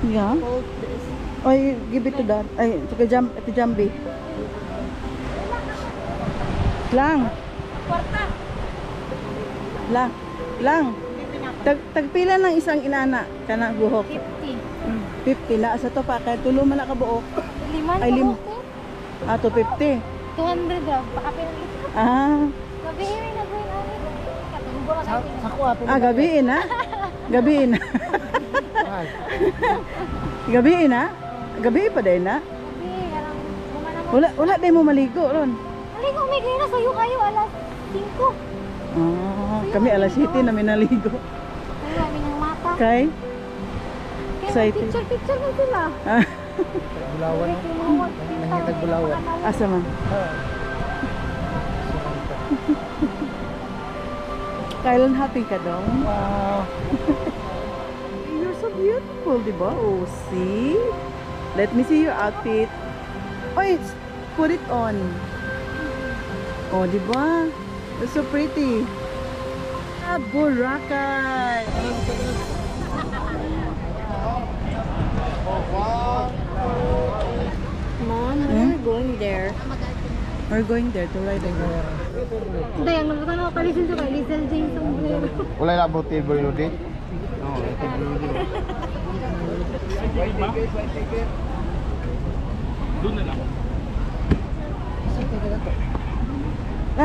Yeah. Hold this. Ay, give it to that. Ay, to Jambi. Lang. Kwarta. Lang. Tagpila ng isang inana kana buhok. 50. 50 na sa to pa kay tulo man na ka buok. Liman Ay, ko. Ah, to 50. 200 ra. Pakapin. Ah. Gabihin na ko ani. Katunggo ra sa Ah, gabiin na. Gabiin na. Gabiin na. Gabi pa din na. Wala din mo maligo ron. Maligo may gina sayo kayo alas 5. Ah, kami alas 7 na minaligo. Ay, kami ng mata. Kay Excited. Picture na sila. Ah, Bulawan. Nangitag bulawan. asa man. Kailan happy ka dong? Wow. You're so beautiful, di ba? Oh, see? Let me see your outfit. Oh, put it on. Oh, di ba? It's so pretty. Ah, Boracay. Mom, we're going there. We're going there to ride again. Hindi, ang nabutan ako kalisin to kay Lizel James sombrero. Wala na ba table yun din? Doon na lang.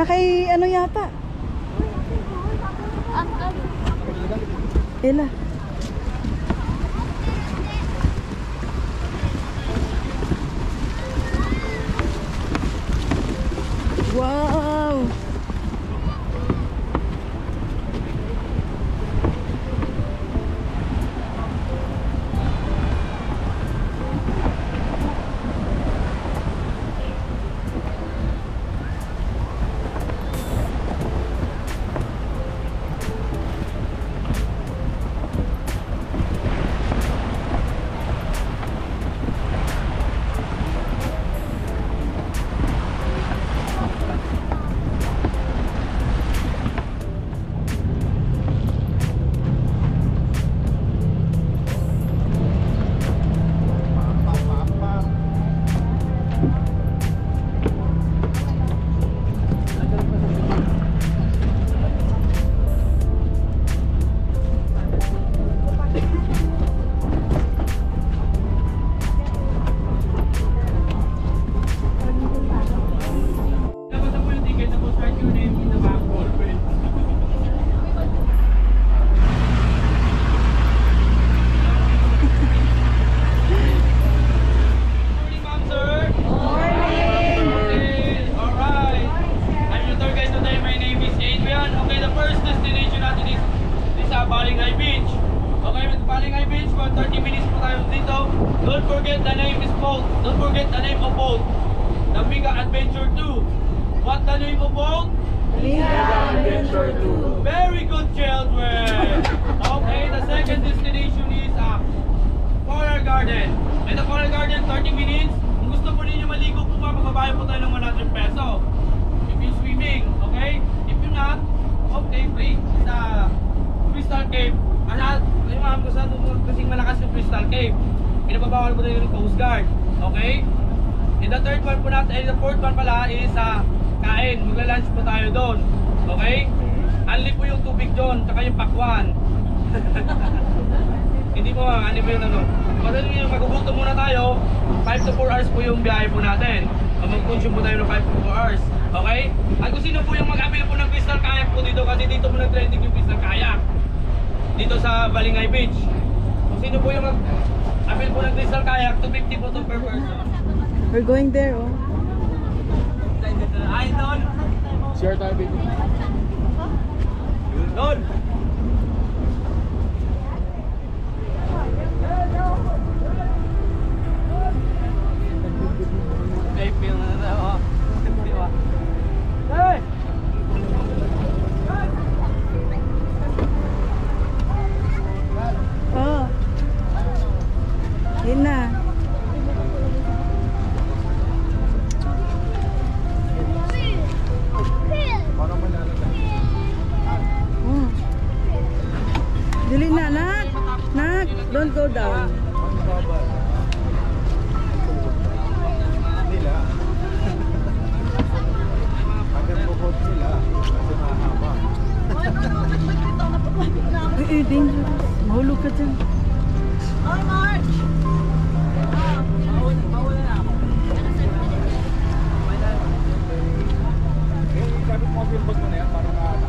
Kay ano yata? Ela. Wow! Don't forget the name is boat. Don't forget the name of boat. The Mega Adventure 2. What the name of boat? Mega Adventure 2. Very good, children. Okay, the second destination is Coral Garden. And the Coral Garden, 30 minutes. Kung gusto po ninyo maligo po magbabayad po tayo ng 100 peso. If you're swimming, okay? If you're not, okay, free. Sa Crystal Cave. Yung mga kasing malakas yung Crystal Cave. Pinababawal po tayo ng Coast Guard. Okay? And the third one po natin, the fourth one pala is kain. Magla-lunch po tayo doon. Okay? Unli po yung tubig doon, tsaka yung pakwan. Hindi po ano po yung ano. Kasi yung magugutom muna tayo, 5 to 4 hours po yung biyahe po natin. Mag-consume po tayo ng 5 to 4 hours. Okay? At kung sino po yung mag-avail po ng Crystal Kayak po dito, kasi dito po nag-trending yung Crystal Kayak. Dito sa Balingay Beach. Kung sino po yung mag-avail po ng Crystal Kayak, 250 po to per person. We're going there, oh. Ay, Don! Share tayo, baby. Don! Ay, feel na na ako. Di ba? Hey! Oh. Yun na. Dili na, nak. Nak, don't go down. dangerous. Mahulog ka dyan.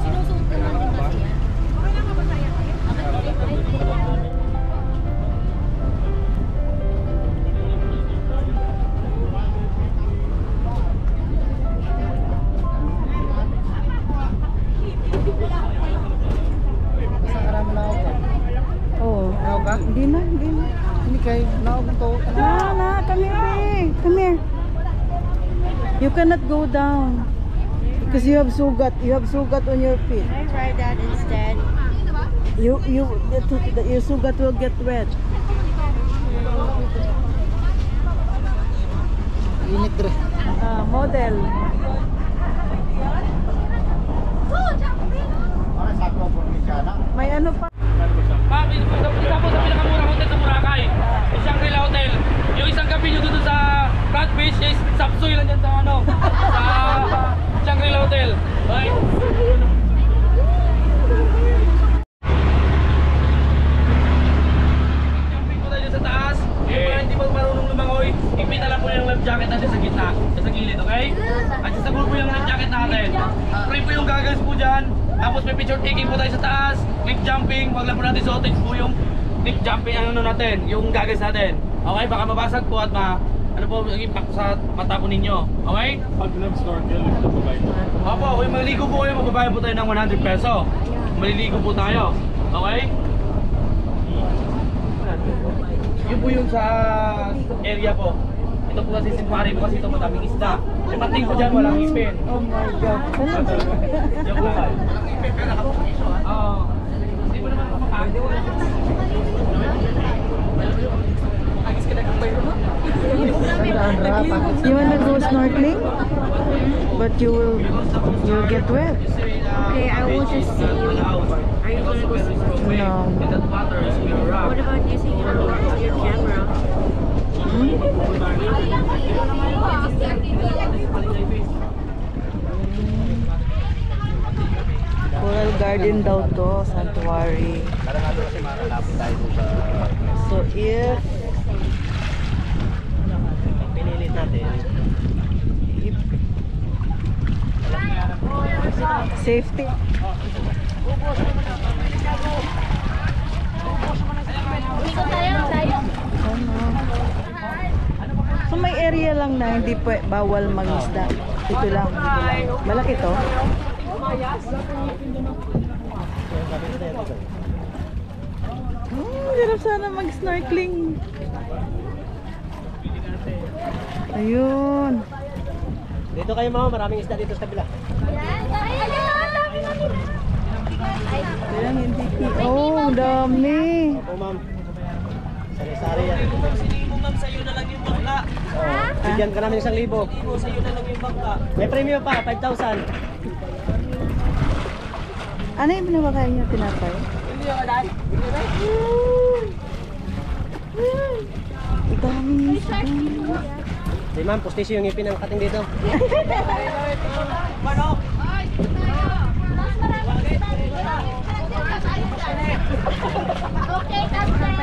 Sinusuot ko natin kasi yan. Sa karami na ako. Oo. Naog ka? Hindi na. Hindi kayo. Naog to. Come here, babe. Come here. You cannot go down. Because you have sugat. You have sugat on your feet. I ride that instead. Your sugat will get wet. Init dre. Model. Para sa ako po ni Chana. May ano pa? Ma'am, isa po sa pinakamurang hotel sa Boracay. Yung Shangri-La Hotel. Yung isang gabi nyo dito sa front page is sapsoy lang dyan sa ano. Sa Shangri-La Hotel. Okay? Jumping po tayo sa taas. Yung mga hindi pa marunong lumangoy, ipita lang po yung life jacket natin sa gitna. Sa gilid, okay? At sa po yung life jacket natin. Free po yung goggles po dyan. Tapos may picture taking po tayo sa taas. Cliff jumping. Wag lang po natin suotin po yung cliff jumping ano natin. Yung goggles natin. Okay? Baka mabasag po at ano po yung impact sa mata po ninyo. Okay? Pag nag-snorkel, ito po kayo. Opo, kung maliligo po kayo, magbabayad po tayo ng 100 peso. Maliligo po tayo. Okay? Yun po yung sa area po. Ito po kasi simpari po kasi ito madaming isda. Yung pating po dyan, walang ipin. Oh my God. Yung po. Walang ipin, pero nakapuliso ha? Oo. Hindi mo naman mapapagod. Agis ka na kang bayo mo? You wanna go snorkeling? But you'll get wet. Okay, I will just see you. Are you gonna go swimming? No. What about using your camera? Coral Garden daw to, sanctuary. Para nga doon kasi makalapit tayo doon sa... So if Pinilit natin. safety. Ikot tayo. So may area lang na hindi bawal mangisda. Ito lang. Malaki to. Hirap sana mag-snorkeling. Ayun. Dito kayo mama, maraming isda dito sa kabila. Ayan, hindi. Oh, dami. Opo ma'am. Sari-sari yan. Sinimo ma'am, sa'yo na lang yung bangka. Bigyan ka namin 1,000. Sa'yo na lang yung bangka. May premium pa, 5,000. Ano yung pinabakain niyo? Tinapay? Hindi ako dahil. Dami. Di ma'am, postisyo yung ngipin ng kating dito. Manok! Okay, that's it.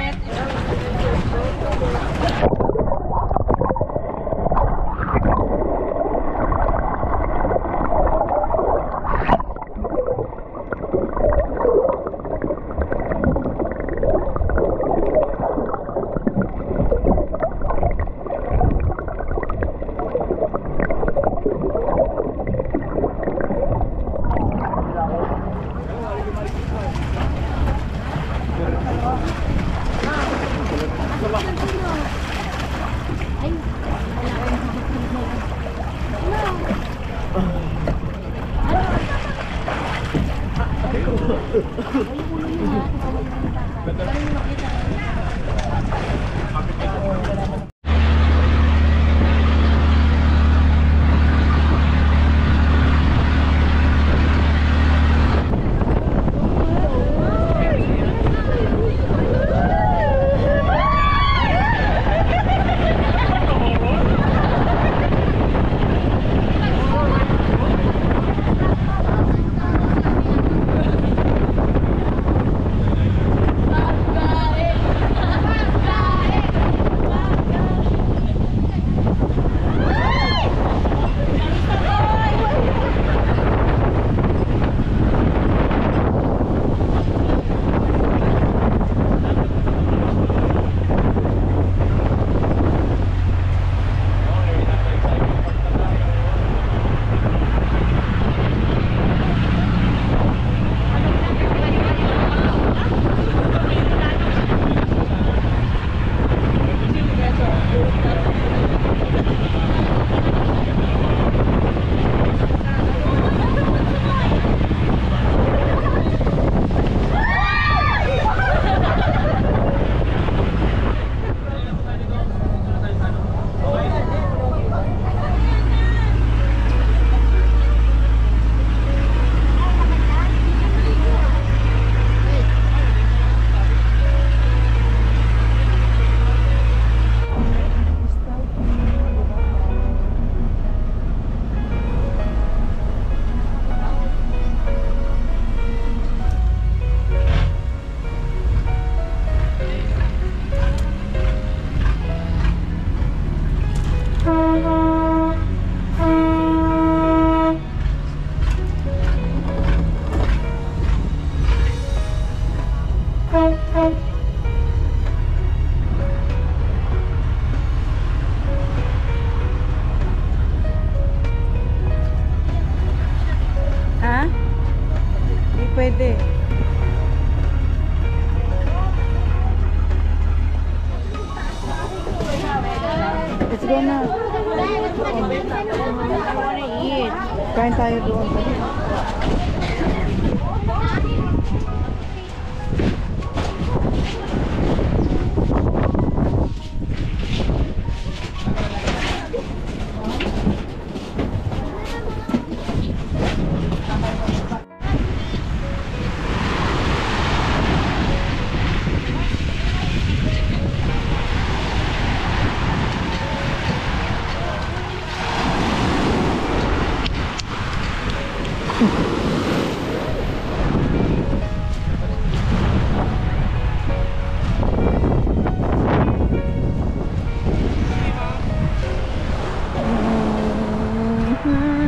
Kain tayo doon.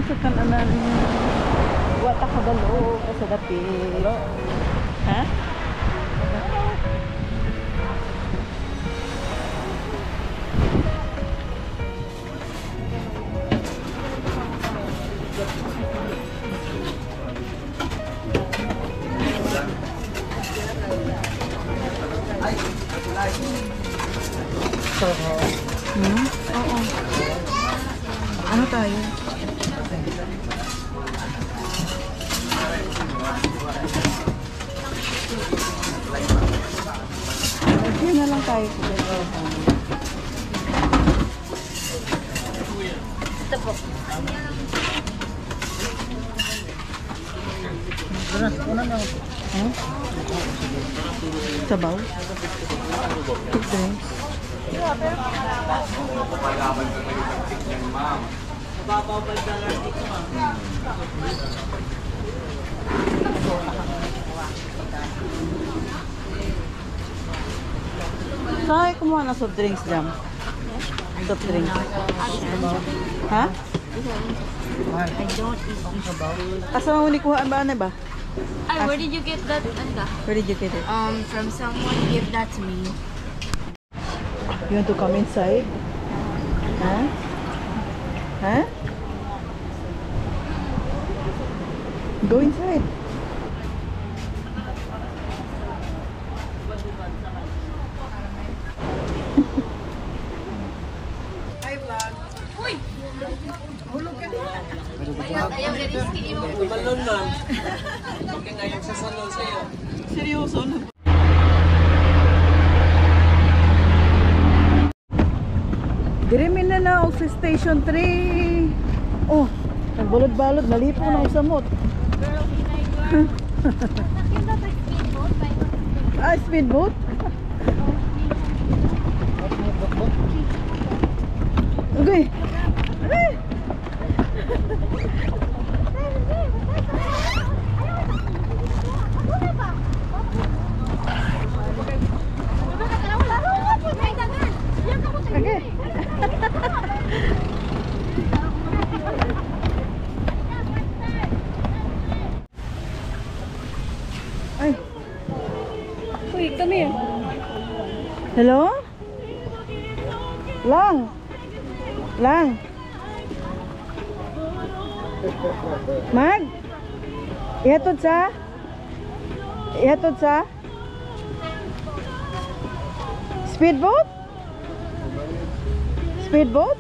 Sa kananan. Wat ako dalo sa dati. Ha? Oo. Ano tayo? Yan na lang tayo. Ito po. Huh? Sabaw? Quick drinks? Saan kumuha na soft drinks dyan? Soft drinks. Ha? I don't eat sabaw. Asa mo kuhaan ba na ba? Ay, where did you get that? Ano ka? Where did you get it? From someone gave that to me. You want to come inside? Huh? Huh? Go inside. Ayaw, risky mo. Balon lang. Huwag na yung sasalon sa'yo. Seryoso na. Dirimin na na sa station 3. Oh, nagbalod-balod, nalipo na sa mot. Ah, speedboat? Okay. Okay. Ay. Uy, come here. Hello? Lang. Lang. Mag? Ihatod sa? Ihatod sa? Speedboat? Speedboat?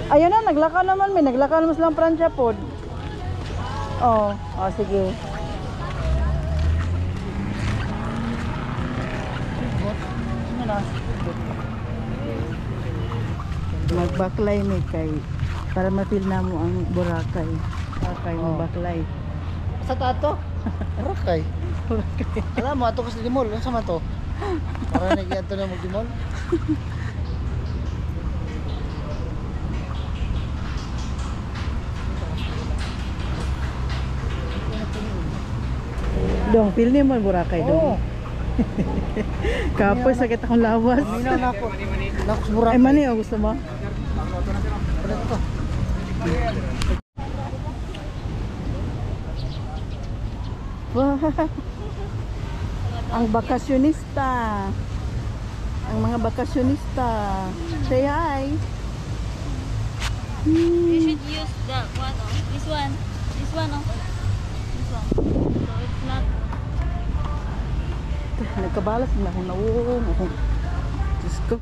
Ayun na, naglakaw naman may. Naglakaw naman silang pransya pod. Oh, oh, sige. Magbaklay may kay para ma-feel na mo ang Boracay. Boracay magbaklay. Sa tato? Rakay. Alam mo, ato kasi dimol. Ano sama to? Para nagyan to na mag-dimol. Dong, feel niyo mo ang Boracay dong. Kapoy, sakit akong lawas. Minaw na ako. Nakos burak. Ay, mani, oh, gusto mo? Wow. Ang bakasyonista. Ang mga bakasyonista. Say hi. You should use that one, oh. This one. This one, oh. This one. So it's not... Nagkabalas na ako na. Diyos ko.